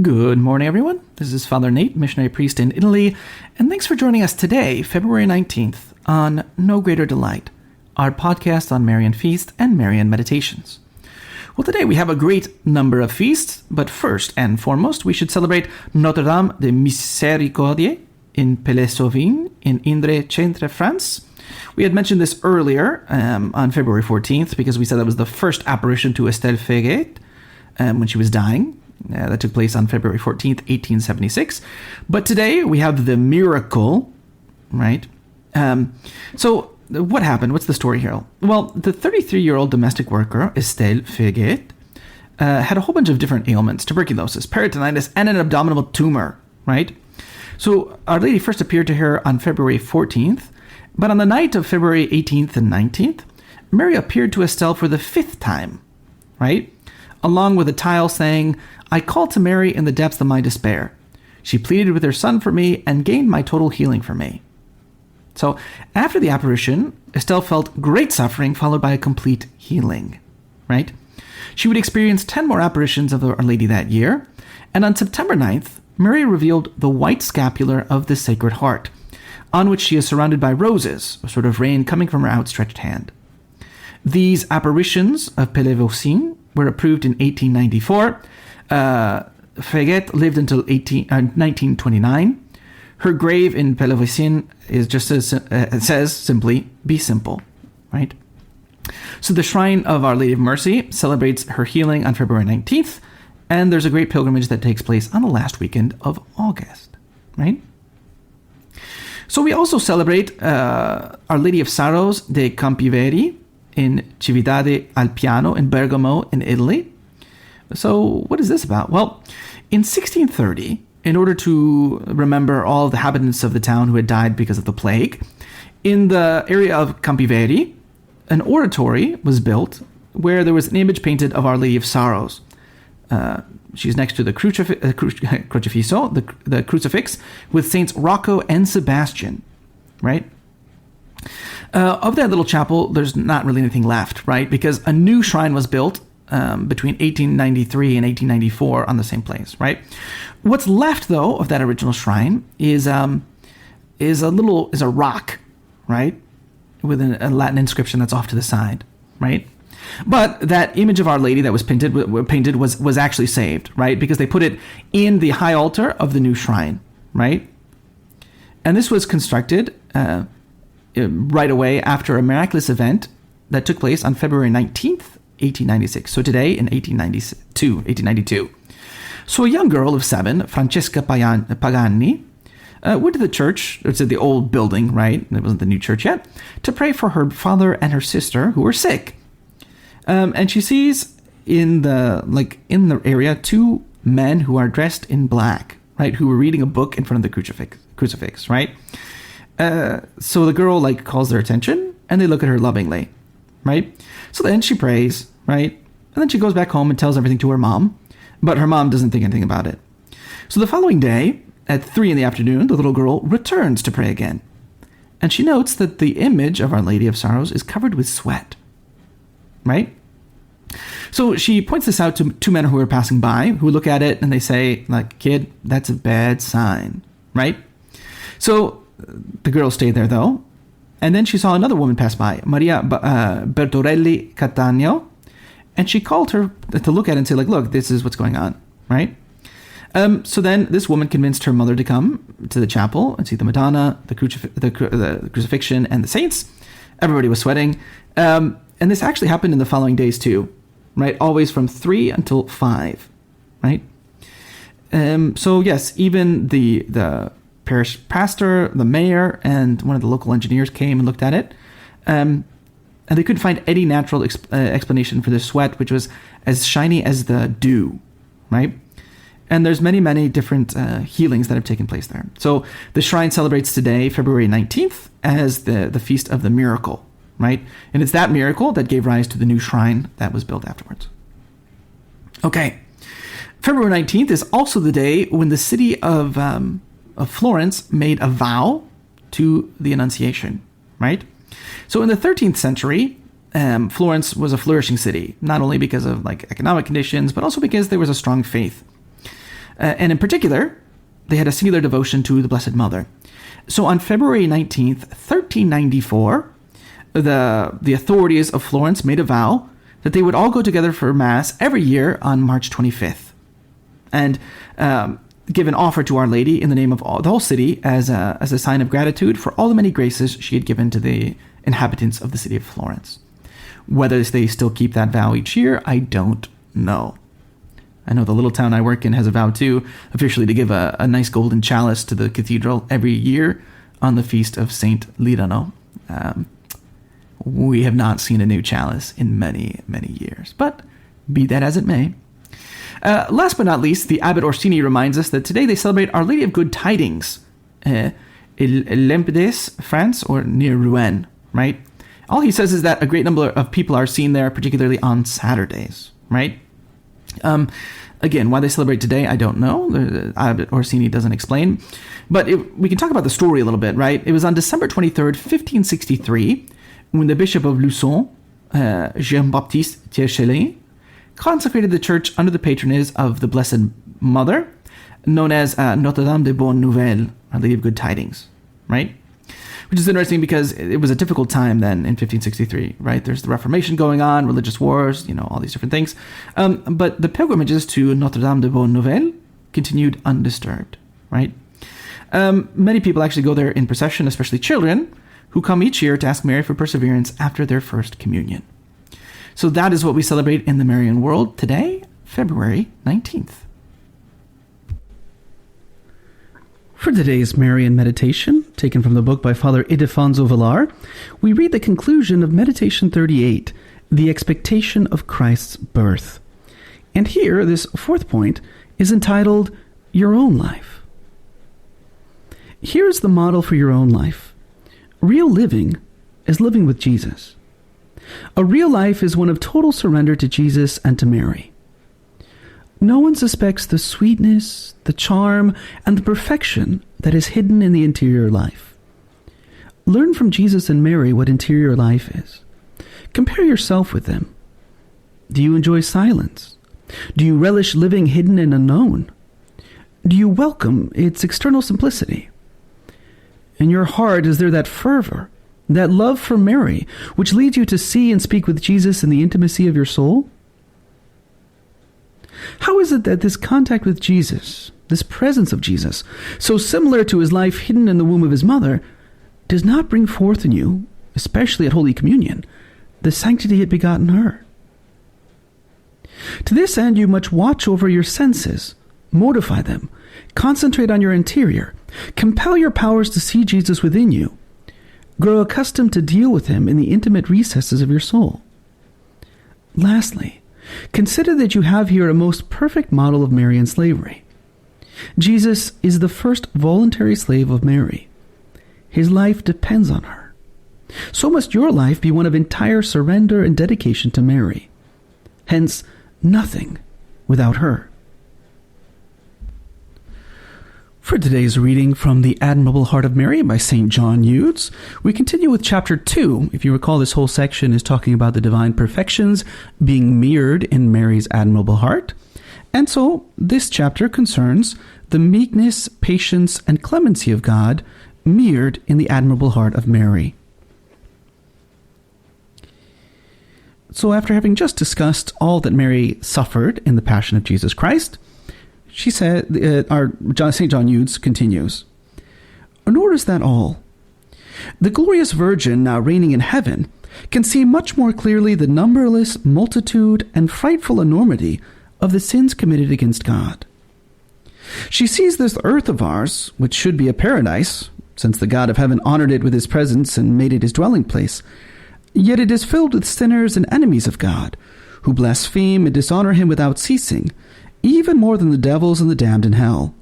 Good morning, everyone. This is Father Nate, missionary priest in Italy, and thanks for joining us today, February 19th, on No Greater Delight, our podcast on Marian feast and Marian meditations. Well, today we have a great number of feasts, but first and foremost, we should celebrate Notre Dame de Miséricorde in Pelé-Sauvigny in Indre, Centre, France. We had mentioned this earlier on February 14th because we said that was the first apparition to Estelle Ferret when she was dying. That took place on February 14th, 1876. But today we have the miracle, right? So what happened? What's the story here? Well, the 33-year-old domestic worker, Estelle Ferret, had a whole bunch of different ailments: tuberculosis, peritonitis, and an abdominal tumor, right? So Our Lady first appeared to her on February 14th, but on the night of February 18th and 19th, Mary appeared to Estelle for the fifth time, right? Along with a tile saying, "I called to Mary in the depths of my despair. She pleaded with her son for me and gained my total healing for me." So after the apparition, Estelle felt great suffering followed by a complete healing, right? She would experience 10 more apparitions of Our Lady that year, and on September 9th, Mary revealed the white scapular of the Sacred Heart, on which she is surrounded by roses, a sort of rain coming from her outstretched hand. These apparitions of Pelé-Sauvigny were approved in 1894. Ferret lived until 1929. Her grave in Pelé-Sauvigny is just as says simply, "Be simple," right? So the Shrine of Our Lady of Mercy celebrates her healing on February 19th, and there's a great pilgrimage that takes place on the last weekend of August, right? So we also celebrate Our Lady of Sorrows de Campiveri in Cividade al Piano in Bergamo in Italy. So what is this about? Well, in 1630, in order to remember all of the inhabitants of the town who had died because of the plague, in the area of Campiveri, an oratory was built where there was an image painted of Our Lady of Sorrows. She's next to the Crocifisso, the crucifix, with Saints Rocco and Sebastian, right? Of that little chapel, there's not really anything left, right? Because a new shrine was built between 1893 and 1894 on the same place, right? What's left, though, of that original shrine is a rock, right, with a Latin inscription that's off to the side, right? But that image of Our Lady that was painted was actually saved, right? Because they put it in the high altar of the new shrine, right? And this was constructed right away after a miraculous event that took place on February 19th, 1896. So today in 1892. So a young girl of 7, Francesca Pagani, went to the church, it's at the old building, right? It wasn't the new church yet, to pray for her father and her sister who were sick. And she sees in the area 2 men who are dressed in black, right? Who were reading a book in front of the crucifix, right? So the girl calls their attention and they look at her lovingly, right? So then she prays, right? And then she goes back home and tells everything to her mom, but her mom doesn't think anything about it. So the following day at 3 p.m, the little girl returns to pray again. And she notes that the image of Our Lady of Sorrows is covered with sweat, right? So she points this out to 2 men who are passing by, who look at it and they say, "Kid, that's a bad sign," right? So the girl stayed there, though. And then she saw another woman pass by, Maria Bertorelli Cattaneo, and she called her to look at it and say, "Look, this is what's going on," right? So then this woman convinced her mother to come to the chapel and see the Madonna, the crucifixion, and the saints. Everybody was sweating. And this actually happened in the following days too, right? Always from 3 until 5, right? So yes, even the parish pastor, the mayor, and one of the local engineers came and looked at it. And they couldn't find any natural explanation for the sweat, which was as shiny as the dew, right? And there's many, many different healings that have taken place there. So the shrine celebrates today, February 19th, as the Feast of the Miracle, right? And it's that miracle that gave rise to the new shrine that was built afterwards. Okay. February 19th is also the day when the city of Florence made a vow to the Annunciation, right? So in the 13th century, Florence was a flourishing city, not only because of economic conditions, but also because there was a strong faith. And in particular, they had a singular devotion to the Blessed Mother. So on February 19th, 1394, the authorities of Florence made a vow that they would all go together for Mass every year on March 25th and give an offer to Our Lady in the name of the whole city as a sign of gratitude for all the many graces she had given to the inhabitants of the city of Florence. Whether they still keep that vow each year, I don't know. I know the little town I work in has a vow too, officially to give a nice golden chalice to the cathedral every year on the feast of Saint Lirano. We have not seen a new chalice in many, many years, but be that as it may. Last but not least, the Abbot Orsini reminds us that today they celebrate Our Lady of Good Tidings, Lempedes, France, or near Rouen, right? All he says is that a great number of people are seen there, particularly on Saturdays, right? Again, why they celebrate today, I don't know. Abbot Orsini doesn't explain. But we can talk about the story a little bit, right? It was on December 23rd, 1563, when the Bishop of Luçon, Jean-Baptiste Tierchelet, consecrated the church under the patronage of the Blessed Mother, known as Notre-Dame des Bonnes Nouvelles, Our Lady of Good Tidings, right? Which is interesting because it was a difficult time then in 1563, right? There's the Reformation going on, religious wars, all these different things. But the pilgrimages to Notre-Dame des Bonnes Nouvelles continued undisturbed, right? Many people actually go there in procession, especially children, who come each year to ask Mary for perseverance after their first communion. So that is what we celebrate in the Marian world today, February 19th. For today's Marian meditation, taken from the book by Father Ildefonso Villar, we read the conclusion of Meditation 38, The Expectation of Christ's Birth. And here, this fourth point is entitled, Your Own Life. Here's the model for your own life. Real living is living with Jesus. A real life is one of total surrender to Jesus and to Mary. No one suspects the sweetness, the charm, and the perfection that is hidden in the interior life. Learn from Jesus and Mary what interior life is. Compare yourself with them. Do you enjoy silence? Do you relish living hidden and unknown? Do you welcome its external simplicity? In your heart, is there that fervor, that love for Mary, which leads you to see and speak with Jesus in the intimacy of your soul? How is it that this contact with Jesus, this presence of Jesus, so similar to his life hidden in the womb of his mother, does not bring forth in you, especially at Holy Communion, the sanctity it begot in her? To this end, you must watch over your senses, mortify them, concentrate on your interior, compel your powers to see Jesus within you, grow accustomed to deal with him in the intimate recesses of your soul. Lastly, consider that you have here a most perfect model of Marian slavery. Jesus is the first voluntary slave of Mary. His life depends on her. So must your life be one of entire surrender and dedication to Mary. Hence, nothing without her. For today's reading from The Admirable Heart of Mary by St. John Eudes, we continue with chapter 2. If you recall, this whole section is talking about the divine perfections being mirrored in Mary's admirable heart. And so this chapter concerns the meekness, patience, and clemency of God mirrored in the admirable heart of Mary. So after having just discussed all that Mary suffered in the Passion of Jesus Christ, she said, St. John Eudes continues, Nor is that all. The glorious Virgin, now reigning in heaven, can see much more clearly the numberless multitude and frightful enormity of the sins committed against God. She sees this earth of ours, which should be a paradise, since the God of heaven honored it with his presence and made it his dwelling place, yet it is filled with sinners and enemies of God, who blaspheme and dishonor him without ceasing, even more than the devils and the damned in hell.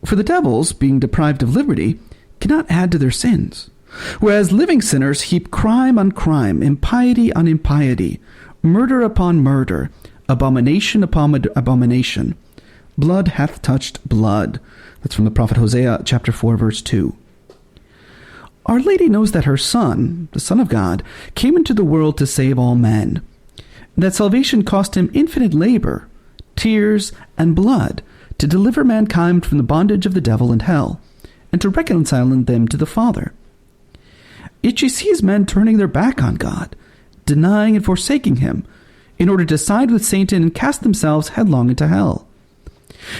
For the devils, being deprived of liberty, cannot add to their sins, whereas living sinners heap crime on crime, impiety on impiety, murder upon murder, abomination upon abomination. Blood hath touched blood. That's from the prophet Hosea, chapter 4, verse 2. Our Lady knows that her Son, the Son of God, came into the world to save all men, that salvation cost him infinite labor, tears, and blood to deliver mankind from the bondage of the devil and hell, and to reconcile them to the Father. Yet she sees men turning their back on God, denying and forsaking him, in order to side with Satan and cast themselves headlong into hell.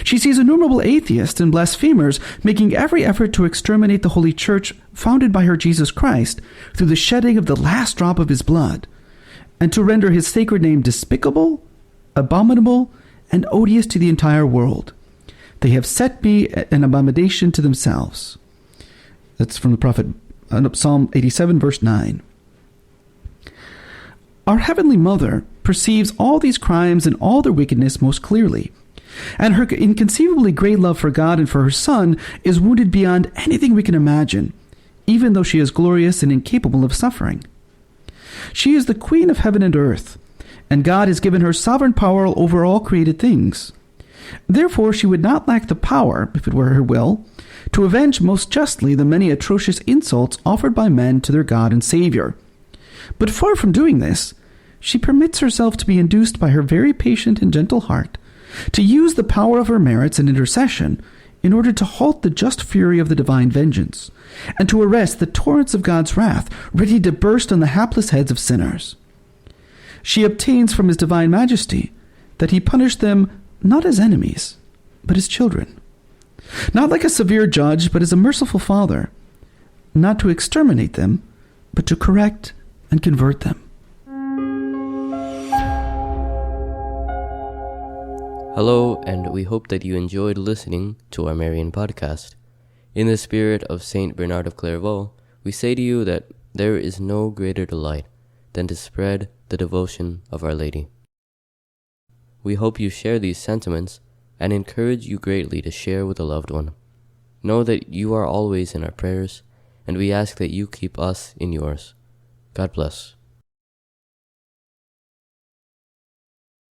She sees innumerable atheists and blasphemers making every effort to exterminate the Holy Church founded by her Jesus Christ through the shedding of the last drop of his blood, and to render his sacred name despicable, abominable, and odious to the entire world. They have set me an abomination to themselves. That's from the prophet Psalm 87, verse 9. Our Heavenly Mother perceives all these crimes and all their wickedness most clearly, and her inconceivably great love for God and for her Son is wounded beyond anything we can imagine, even though she is glorious and incapable of suffering. She is the Queen of heaven and earth, and God has given her sovereign power over all created things. Therefore she would not lack the power, if it were her will, to avenge most justly the many atrocious insults offered by men to their God and Savior. But far from doing this, she permits herself to be induced by her very patient and gentle heart to use the power of her merits and intercession in order to halt the just fury of the divine vengeance, and to arrest the torrents of God's wrath ready to burst on the hapless heads of sinners. She obtains from his divine majesty that he punish them not as enemies, but as children, not like a severe judge, but as a merciful father, not to exterminate them, but to correct and convert them. Hello, and we hope that you enjoyed listening to our Marian podcast. In the spirit of Saint Bernard of Clairvaux, we say to you that there is no greater delight than to spread the devotion of Our Lady. We hope you share these sentiments and encourage you greatly to share with a loved one. Know that you are always in our prayers, and we ask that you keep us in yours. God bless.